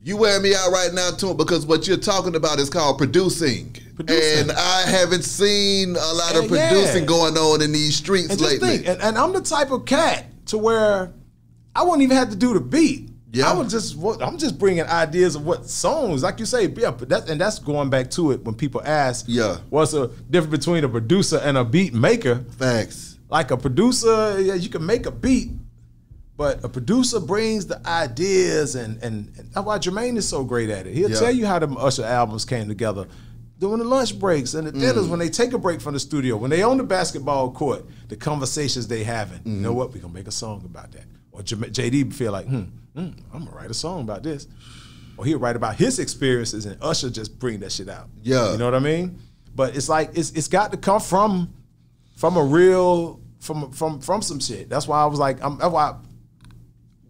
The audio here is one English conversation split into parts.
You wear me out right now, Toomp, because what you're talking about is called producing. And I haven't seen a lot of producing going on in these streets lately. And I'm the type of cat to where I wouldn't even have to do the beat. Yeah. I'm just bringing ideas of what songs, like you say, yeah. But that's going back to it when people ask, what's the difference between a producer and a beat maker? Facts. Like a producer, yeah, you can make a beat, but a producer brings the ideas, and that's why Jermaine is so great at it. He'll tell you how the Usher albums came together. During the lunch breaks and the dinners, when they take a break from the studio, when they on the basketball court, the conversations they having. You know what? We're going to make a song about that. Or JD feel like, I'm going to write a song about this. Or he'll write about his experiences, and Usher just bring that shit out. Yeah. You know what I mean? But it's like, it's got to come from a real, from some shit. That's why I was like, that's why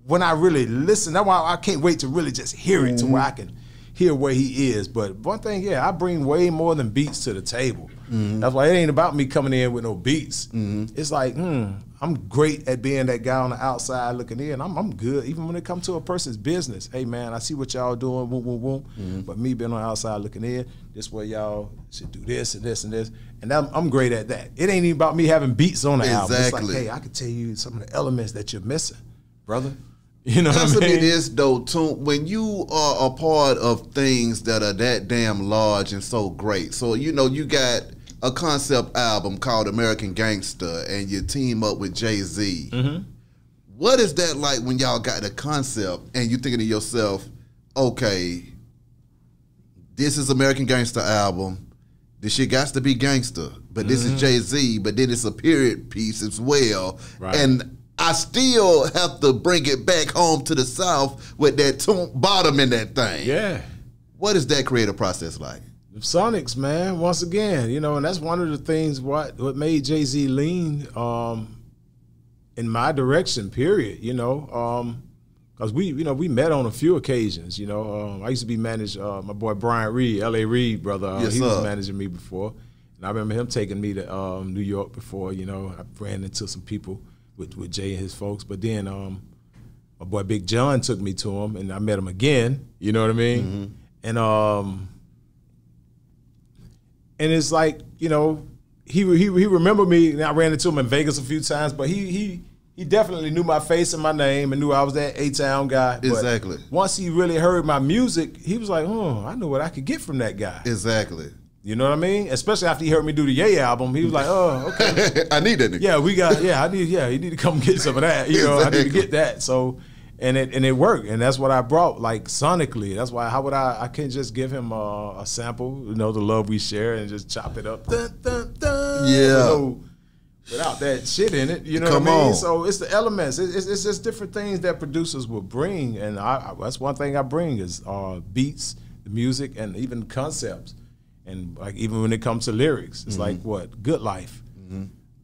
when I really listen, that's why I can't wait to really just hear it to where I can hear where he is. But one thing, I bring way more than beats to the table. That's why it ain't about me coming in with no beats. It's like, I'm great at being that guy on the outside looking in. I'm good, even when it comes to a person's business. Hey man, I see what y'all doing, boom, boom, boom. But me being on the outside looking in, this way y'all should do this and this and this. And I'm great at that. It ain't even about me having beats on the album. It's like, hey, I can tell you some of the elements that you're missing, brother. You know what I mean? Answer me this though, Toomp. When you are a part of things that are that damn large and so great, so you know you got a concept album called American Gangster, and you team up with Jay-Z. What is that like when y'all got the concept and you thinking to yourself, okay, this is American Gangster album. This shit got to be gangster, but this is Jay-Z, but then it's a period piece as well. And I still have to bring it back home to the South with that Toomp bottom in that thing. Yeah. What is that creative process like? The Sonics, man, once again, you know, and that's one of the things what made Jay-Z lean in my direction, period, you know. Because we met on a few occasions, you know. I used to be managed, my boy Brian Reed, L.A. Reed, brother, he was managing me before. And I remember him taking me to New York before, you know. I ran into some people with Jay and his folks. But then my boy Big John took me to him, and I met him again, you know what I mean? And it's like, you know, he remembered me, and I ran into him in Vegas a few times, but he definitely knew my face and my name and knew I was that A-Town guy. Exactly. But once he really heard my music, he was like, I know what I could get from that guy. Exactly. You know what I mean? Especially after he heard me do the Ye album, he was like, "Oh, okay, I need that nigga." You need to come get some of that. You know, I need to get that. So, and it worked, and that's what I brought, like sonically. That's why I can't just give him a sample, you know, the love we share, and just chop it up, dun, dun, dun, you know, without that shit in it. You know what I mean? So it's the elements. It's just different things that producers will bring, and that's one thing I bring is beats, the music, and even concepts. And like even when it comes to lyrics, it's like what? Good Life.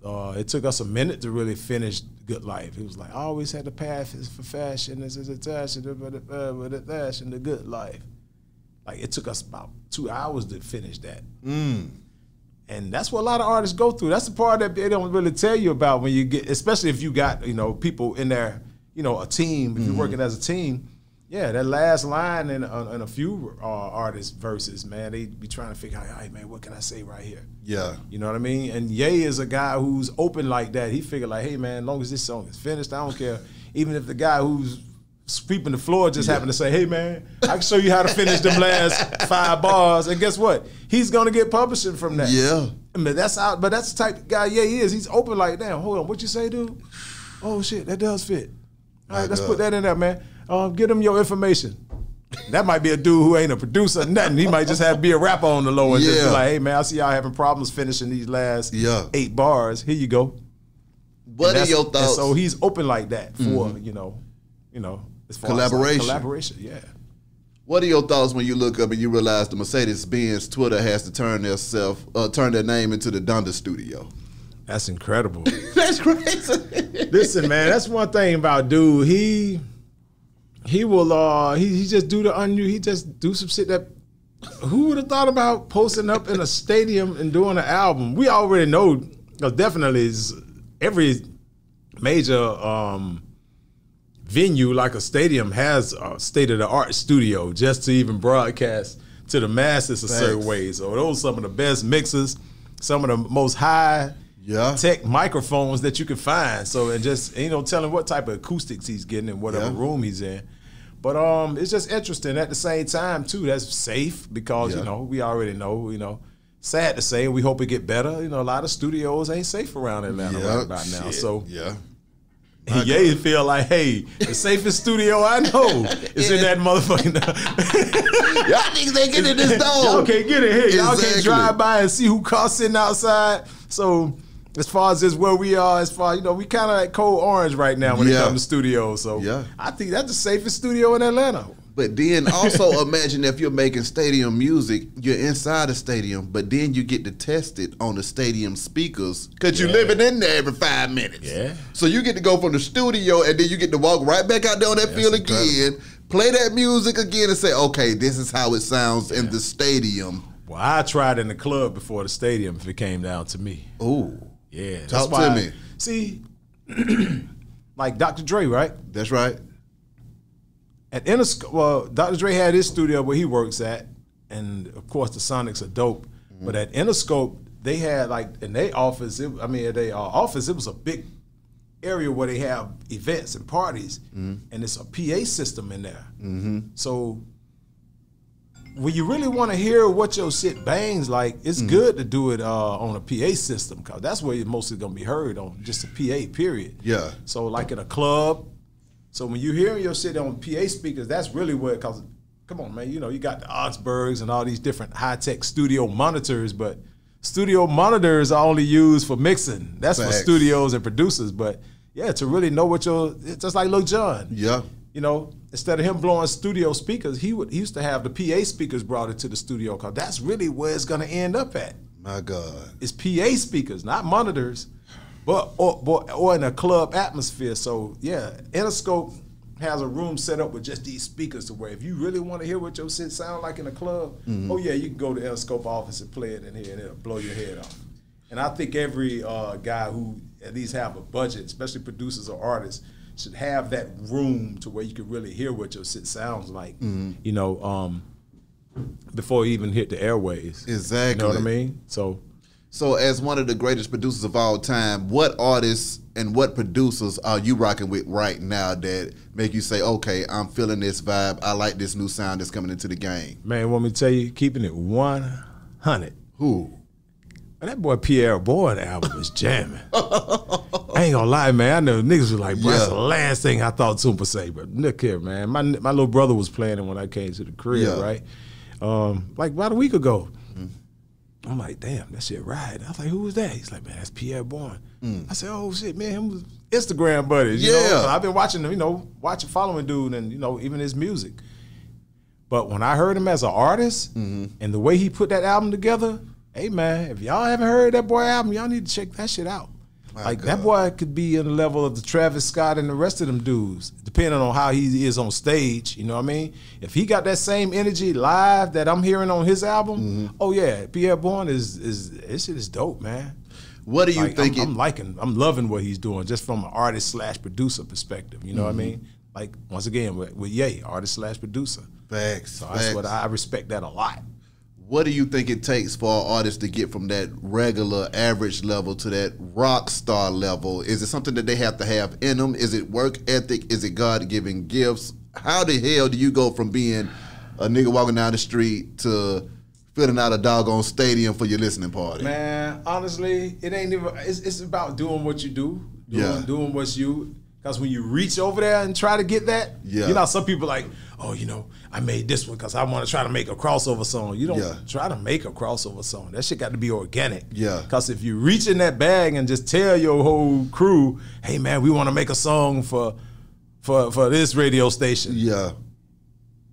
It took us a minute to really finish Good Life. It was like, I always had the path is for fashion, this is attached to the fashion, the good life. Like it took us about 2 hours to finish that. And that's what a lot of artists go through. That's the part that they don't really tell you about when you get, especially if you got, you know, people in there, you know, a team, if you're working as a team. Yeah, that last line in a few artists' verses, man, they be trying to figure out, hey, man, what can I say right here? Yeah. You know what I mean? And Ye is a guy who's open like that. He figured like, hey, man, as long as this song is finished, I don't care. Even if the guy who's sweeping the floor just happened to say, hey, man, I can show you how to finish them last 5 bars. And guess what? He's going to get publishing from that. Yeah. I mean, that's the type of guy Ye is. He's open like, damn, hold on, what you say, dude? Oh, shit, that does fit. All right, let's put that in there, man. Get him your information. That might be a dude who ain't a producer or nothing. He might just be a rapper on the low and just be like, hey, man, I see y'all having problems finishing these last 8 bars. Here you go. What are your thoughts? And so he's open like that for, you know, as far collaboration. As collaboration, yeah. What are your thoughts when you look up and you realize the Mercedes-Benz Twitter has to turn their name into the Donda Studio? That's incredible. That's crazy. Listen, man, that's one thing about dude. He will he just do he just do some shit that who would have thought about posting up in a stadium and doing an album? We already know, definitely every major venue like a stadium has a state-of-the-art studio just to even broadcast to the masses a certain way. So those are some of the best mixers, some of the most high tech microphones that you can find. So, and just, you know, telling what type of acoustics he's getting in whatever room he's in. But it's just interesting at the same time too. That's safe because you know, we already know, you know. Sad to say, we hope it get better. You know, a lot of studios ain't safe around Atlanta right about now. So Ye feel like, hey, the safest studio I know is in that motherfucking. Y'all niggas ain't getting this though. Y'all can't get it here. Y'all can't drive by and see who caught sitting outside. So as far as this where we are, as far, you know, we kind of like Code Orange right now when it comes to studios. So I think that's the safest studio in Atlanta. But then also imagine if you're making stadium music, you're inside a stadium, but then you get to test it on the stadium speakers because you're living in there every 5 minutes. Yeah. So you get to go from the studio and then you get to walk right back out there on that field again, play that music again and say, okay, this is how it sounds in the stadium. Well, I tried in the club before the stadium if it came down to me. Ooh. Yeah. Talk to me. See, like Dr. Dre, right? That's right. At Interscope, well, Dr. Dre had his studio where he works at, and of course the Sonics are dope. But at Interscope, they had like in their office. It was a big area where they have events and parties, and it's a PA system in there. So when you really want to hear what your shit bangs like, it's good to do it on a PA system because that's where you're mostly gonna be heard on, just a PA. Period. Yeah. So like in a club. So when you're hearing your shit on PA speakers, that's really where, because, come on, man, you know, you got the Augsburgs and all these different high-tech studio monitors, but studio monitors are only used for mixing. That's for studios and producers. But, yeah, to really know what it's just like Lil Jon. Yeah. You know, instead of him blowing studio speakers, he used to have the PA speakers brought into the studio because that's really where it's going to end up at. My God. It's PA speakers, not monitors. But or in a club atmosphere. So yeah, Interscope has a room set up with just these speakers to where if you really want to hear what your shit sound like in a club, oh yeah, you can go to Interscope office and play it in here and it'll blow your head off. And I think every guy who at least have a budget, especially producers or artists, should have that room to where you can really hear what your shit sounds like. You know, before you even hit the airways. Exactly. You know what I mean? So as one of the greatest producers of all time, what artists and what producers are you rocking with right now that make you say, okay, I'm feeling this vibe, I like this new sound that's coming into the game? Man, want me to tell you, keeping it 100. Who? Man, that boy Pierre Bourne album is jamming. I ain't gonna lie, man. I know niggas was like, bro, that's the last thing I thought Toomp would say. But look here, man. My little brother was playing it when I came to the crib, right? Like about a week ago. I'm like, damn, that shit right. I was like, who was that? He's like, man, that's Pierre Bourne. I said, oh shit, man, him was Instagram buddies. You know? I've been watching him, you know, following dude and, you know, even his music. But when I heard him as an artist and the way he put that album together, hey man, if y'all haven't heard that boy album, y'all need to check that shit out. That boy could be in the level of the Travis Scott and the rest of them dudes, depending on how he is on stage. You know what I mean? If he got that same energy live that I'm hearing on his album, oh yeah, Pierre Bourne this shit is dope, man. What do you think? I'm loving what he's doing, just from an artist / producer perspective. You know what I mean? Like once again with Ye, artist / producer. Facts. So that's what I respect that a lot. What do you think it takes for an artist to get from that regular average level to that rock star level? Is it something that they have to have in them? Is it work ethic? Is it God-given gifts? How the hell do you go from being a nigga walking down the street to filling out a doggone stadium for your listening party? Man, honestly, it ain't even. It's about doing what you do, doing what's you. Because when you reach over there and try to get that, you know, some people like, oh, you know, I made this one because I want to try to make a crossover song. You don't try to make a crossover song. That shit got to be organic. Because if you reach in that bag and just tell your whole crew, hey, man, we want to make a song for this radio station.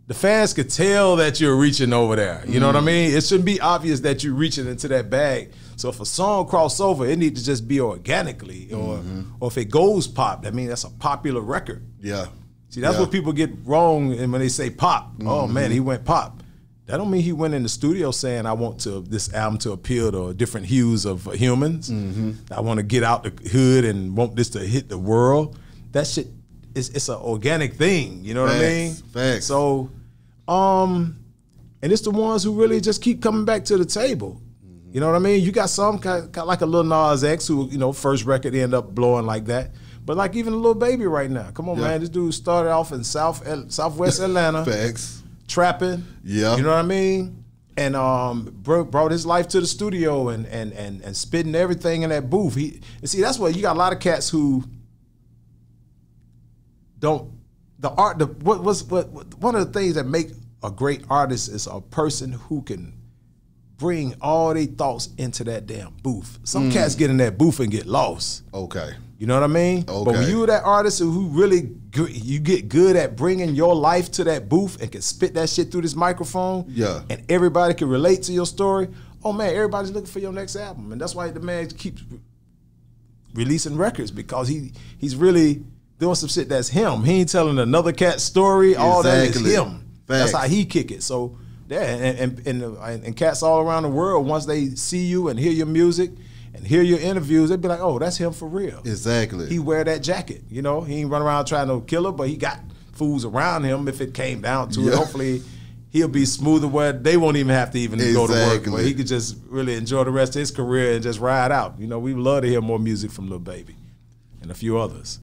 The fans could tell that you're reaching over there. You know what I mean? It shouldn't be obvious that you're reaching into that bag. So if a song cross over, it needs to just be organically. Or if it goes pop, that means that's a popular record. See, that's what people get wrong and when they say pop. Oh, man, he went pop. That don't mean he went in the studio saying, I want this album to appeal to different hues of humans. I want to get out the hood and want this to hit the world. That shit, it's an organic thing. You know what I mean? Facts. So, and it's the ones who really just keep coming back to the table. You know what I mean? You got some kind of like a Lil Nas X who, you know, first record end up blowing like that. But like even a Lil Baby right now. Come on, man. This dude started off in Southwest Atlanta. Facts. Trapping. Yeah. You know what I mean? And brought his life to the studio and spitting everything in that booth. And see, that's what you got a lot of cats who don't one of the things that make a great artist is a person who can bring all their thoughts into that damn booth. Some cats get in that booth and get lost. Okay. You know what I mean? Okay. But when you're that artist who really you get good at bringing your life to that booth and can spit that shit through this microphone, yeah, and everybody can relate to your story, oh man, everybody's looking for your next album. And that's why the man keeps releasing records, because he's really doing some shit that's him. He ain't telling another cat's story. All that is him. Facts. That's how he kick it. So yeah, and cats all around the world, once they see you and hear your music and hear your interviews, they be like, oh, that's him for real. Exactly. He wear that jacket, you know. He ain't run around trying to kill her, but he got fools around him if it came down to it. Hopefully he'll be smoother where they won't even have to even go to work, where he could just really enjoy the rest of his career and just ride out. You know, we love to hear more music from Lil Baby and a few others.